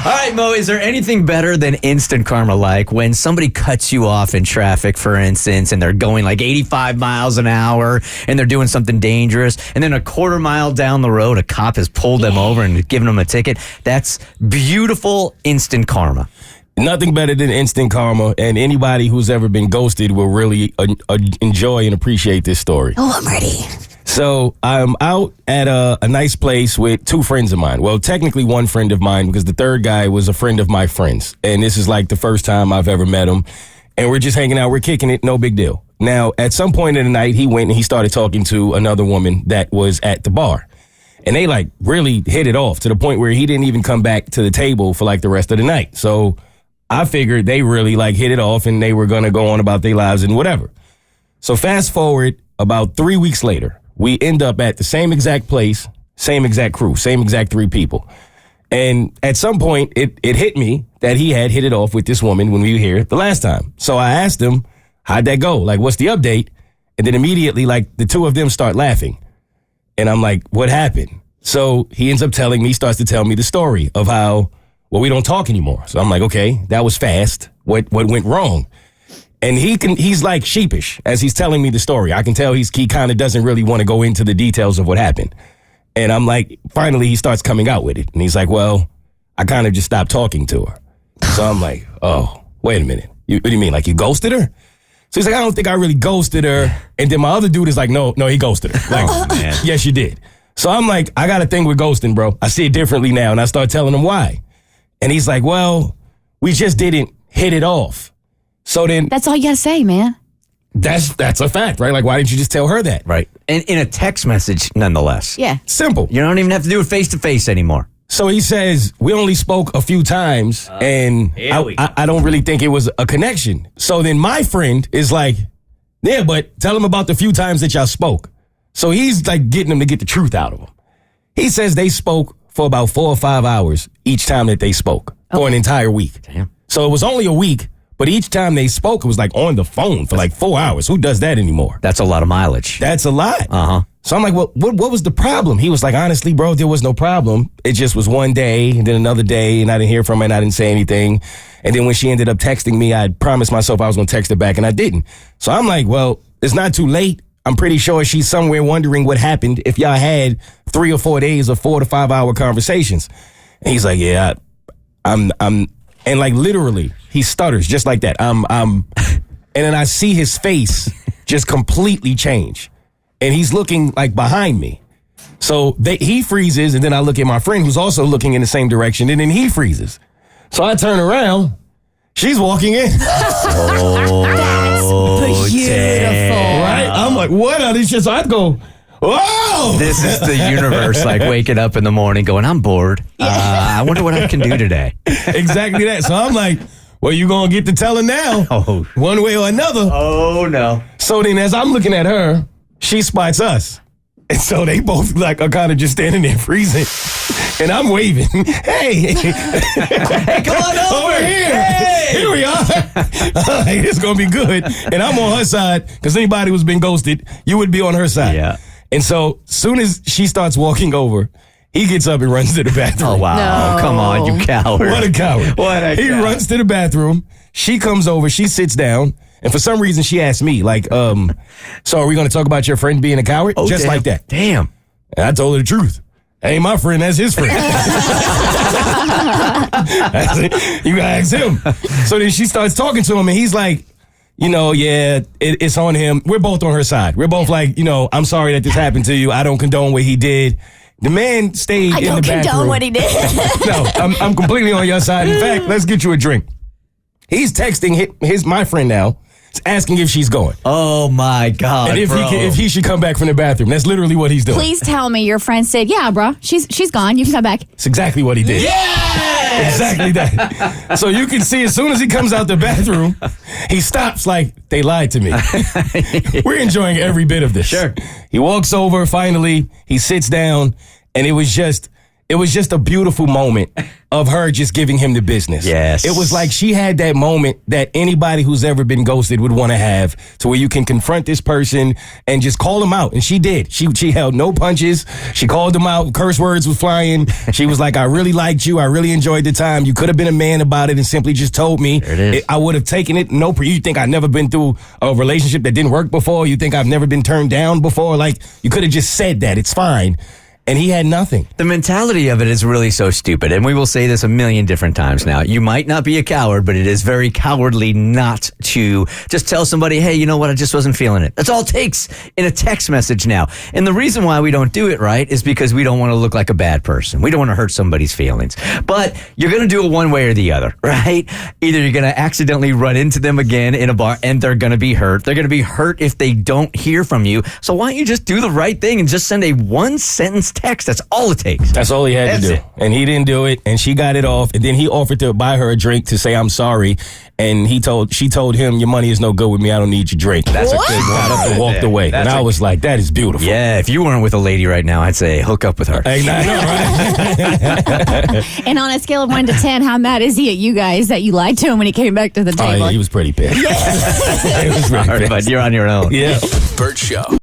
All right, Mo, is there anything better than instant karma, like when somebody cuts you off in traffic, for instance, and they're going like 85 miles an hour and they're doing something dangerous, and then a quarter mile down the road, a cop has pulled them over and given them a ticket? That's beautiful instant karma. Nothing better than instant karma, and anybody who's ever been ghosted will really enjoy and appreciate this story. Oh, I'm ready. So I'm out at a nice place with two friends of mine. Well, technically one friend of mine, because the third guy was a friend of my friend's. And this is like the first time I've ever met him. And we're just hanging out. We're kicking it. No big deal. Now, at some point in the night, he went and he started talking to another woman that was at the bar. And they like really hit it off to the point where he didn't even come back to the table for like the rest of the night. So I figured they really like hit it off and they were going to go on about their lives and whatever. So fast forward about 3 weeks later. We end up at the same exact place, same exact crew, same exact three people. And at some point, it hit me that he had hit it off with this woman when we were here the last time. So I asked him, how'd that go? Like, what's the update? And then immediately, like, the two of them start laughing. And I'm like, what happened? So he ends up telling me, starts to tell me the story of how, well, we don't talk anymore. So I'm like, okay, that was fast. What went wrong? And he's like sheepish as he's telling me the story. I can tell he kind of doesn't really want to go into the details of what happened. And I'm like, finally he starts coming out with it. And he's like, well, I kind of just stopped talking to her. So I'm like, oh, wait a minute. What do you mean? Like you ghosted her? So he's like, I don't think I really ghosted her. And then my other dude is like, no, he ghosted her. Like, yes, you did. So I'm like, I got a thing with ghosting, bro. I see it differently now. And I start telling him why. And he's like, well, we just didn't hit it off. So then that's all you gotta say, man. That's a fact, right? Like, why didn't you just tell her that? Right. And in a text message, nonetheless. Yeah. Simple. You don't even have to do it face to face anymore. So he says, we only spoke a few times and I don't really think it was a connection. So then my friend is like, yeah, but tell him about the few times that y'all spoke. So he's like getting him to get the truth out of him. He says they spoke for about 4 or 5 hours each time that they spoke for an entire week. Damn. So it was only a week. But each time they spoke, it was like on the phone for like 4 hours. Who does that anymore? That's a lot of mileage. That's a lot. Uh-huh. So I'm like, well, what was the problem? He was like, honestly, bro, there was no problem. It just was one day and then another day and I didn't hear from her and I didn't say anything. And then when she ended up texting me, I promised myself I was going to text her back and I didn't. So I'm like, well, it's not too late. I'm pretty sure she's somewhere wondering what happened if y'all had 3 or 4 days of 4 to 5 hour conversations. And he's like, yeah, I'm and like literally, he stutters just like that. And then I see his face just completely change. And he's looking like behind me. So he freezes, and then I look at my friend who's also looking in the same direction, and then he freezes. So I turn around. She's walking in. That's beautiful. Right? I'm like, what are these shit? So I'd go, whoa! This is the universe, like waking up in the morning going, I'm bored. I wonder what I can do today. Exactly that. So I'm like, well, you going to get to tell her now. Oh. One way or another. Oh, no. So then as I'm looking at her, she spots us. And so they both like are kind of just standing there freezing. And I'm waving. Hey. Hey, come on over here. Hey. Here we are. Like, it's going to be good. And I'm on her side because anybody who's been ghosted, you would be on her side. Yeah. And so soon as she starts walking over, he gets up and runs to the bathroom. Oh, wow. No. Come on, you coward. What a coward. He runs to the bathroom. She comes over. She sits down. And for some reason, she asked me, like, so are we going to talk about your friend being a coward? Oh, just damn. like that. Damn. And I told her the truth. That ain't my friend. That's his friend. You got to ask him. So then she starts talking to him, and he's like, you know, yeah, it's on him. We're both on her side. We're both like, you know, I'm sorry that this happened to you. I don't condone what he did. The man stayed in the bathroom. I don't condone what he did. No, I'm completely on your side. In fact, let's get you a drink. He's texting my friend now, asking if she's going. Oh, my God, and if he should come back from the bathroom. That's literally what he's doing. Please tell me your friend said, yeah, bro, she's gone. You can come back. It's exactly what he did. Yes! Exactly that. So you can see as soon as he comes out the bathroom, he stops like, they lied to me. We're enjoying every bit of this. Sure. He walks over, finally, he sits down, and it was It was just a beautiful moment of her just giving him the business. Yes. It was like she had that moment that anybody who's ever been ghosted would want to have, to where you can confront this person and just call them out. And she did. She held no punches. She called them out. Curse words was flying. She was like, I really liked you. I really enjoyed the time. You could have been a man about it and simply just told me. There it is. I would have taken it. No, you think I've never been through a relationship that didn't work before? You think I've never been turned down before? Like, you could have just said that. It's fine. And he had nothing. The mentality of it is really so stupid. And we will say this a million different times now. You might not be a coward, but it is very cowardly not to just tell somebody, hey, you know what? I just wasn't feeling it. That's all it takes in a text message now. And the reason why we don't do it, right, is because we don't want to look like a bad person. We don't want to hurt somebody's feelings. But you're going to do it one way or the other, right? Either you're going to accidentally run into them again in a bar and they're going to be hurt. They're going to be hurt if they don't hear from you. So why don't you just do the right thing and just send a one-sentence text? That's all it takes. That's all he had That's to do. it. And he didn't do it, and she got it off. And then he offered to buy her a drink to say, I'm sorry. And she told him, your money is no good with me. I don't need your drink. That's a good Got up and walked away. That's And I was like, that is beautiful. Yeah, if you weren't with a lady right now, I'd say hook up with her. Hey, I know, right? And on a scale of 1 to 10, how mad is he at you guys that you lied to him when he came back to the Oh, table? yeah, he was pretty pissed. He was pretty All right, pissed. bud, you're on your own. Yeah. Bert Show.